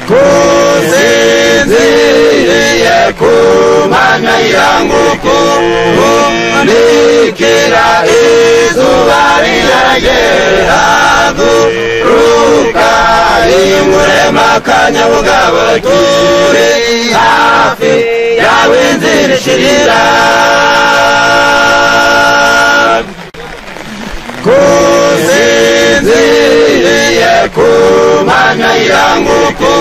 kusinziriye kumanywa y'ihanguko nikira izuba riragera haguruka ingurema kanyabugabo turi hafi yawe inzira ishirira kusinziriye kumanywa y'ihanguko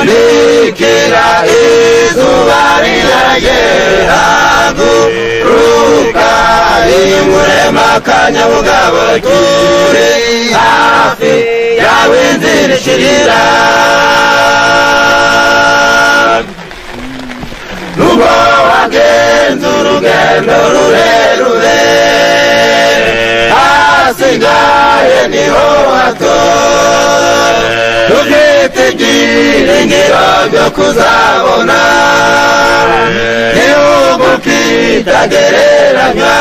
nikira izuba riragera haguruka ingurema kanyabugabo turi hafi yawe inzira ishirira nubwo wagenze urugendo rurerure hasigaye niho hato ufite ibyiringiro byo kuzabona igihugu kitagereranywa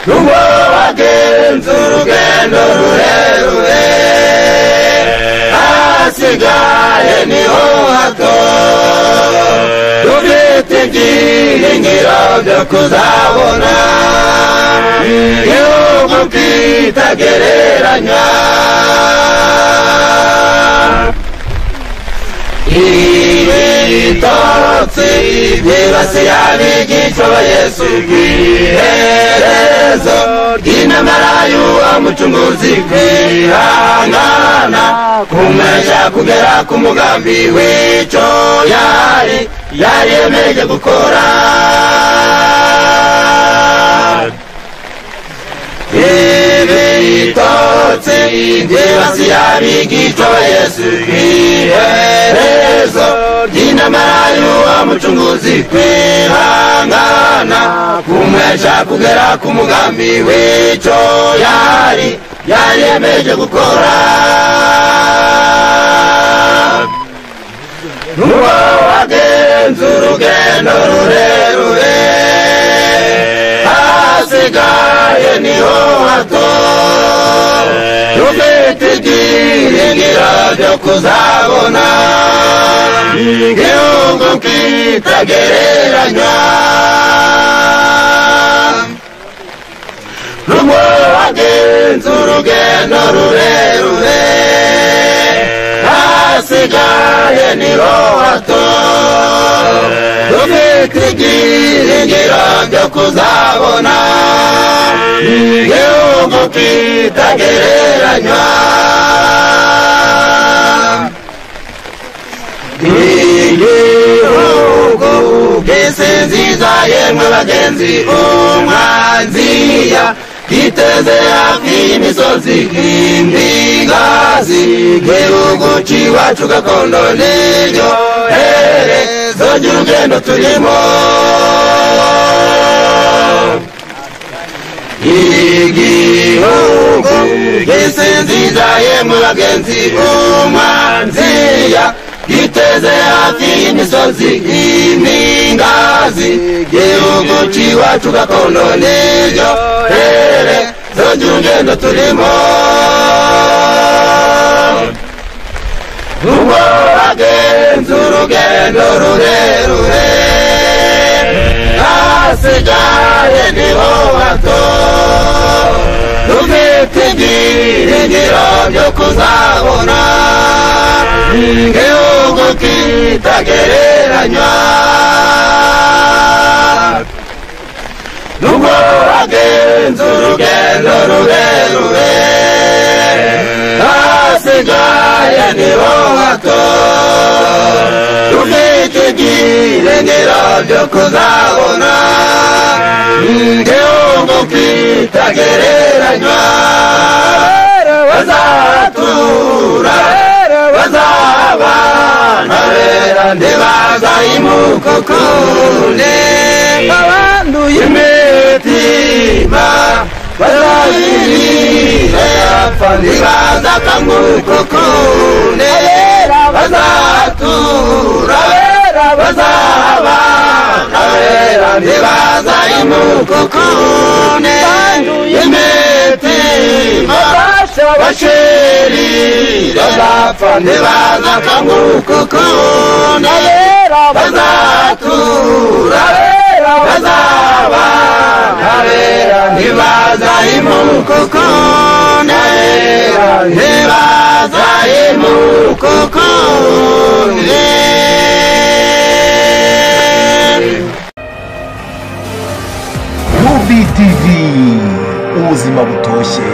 nubwo wagenze urugendo rurerure hasigaye niho hato ufite ibyiringiro byo kuzabona igihugu kitagereranywa ibitotsi byibasiye abigishwa ba Yesu kw'iherezo ry'intambara y'uwo mucunguzi kwihangana kumesha kugera ku mugambi w'icyo yari yemeje gukora ibitotsi byibasiye abigishwa ba Yesu kw'iherezo ry'intambara y'uwo mucunguzi kwihangana kumesha kugera ku mugambi w'icyo yari yemeje gukora nubwo wagenze urugendo rurerure hasigaye niho hato ufite ibyiringiro byo kuzabona igihugu kitagereranywa nubwo wagenze urugendo rurerure hasigaye niho hato ufite ibyiringiro byo kuzabona igihugu kitagereranywa igihugu gisinziza yemwe bagenzi umwanziya giteze hafi y'imisozi nk'imbigazi igihugu c'iwacu gakondo niryo herezo ry'urugendo turimo igihugu gisinziza yemwe bagenzi umwanziya giteze hafi y'imisozi nk'impingazi igihugu c'iwacu gakondo niryo herezo ry'urugendo turimo nubwo wagenze urugendo rurerure hasigaye niho hato ufite ibyiringiro byo kuzabona igihugu kitagereranywa nubwo wagenze urugendo rurerure hasigaye niho hato ufite ibyiringiro byo kuzabona igihugu kitagereranywa bazatura bazabana bera ntibazayimuka ukundi abanduye imitima bazayirira yapfa ntibazakanguka ukundi bazatura bazabana bera ntibazayimuka ukundi imitima n'abasheri bazapfa ntibazakanguka ukundi abera bazatura abera bazaba abera ntibazahimuka ukundi abera ntibazahimuka ukundi. UBTV ubuzima butoshye.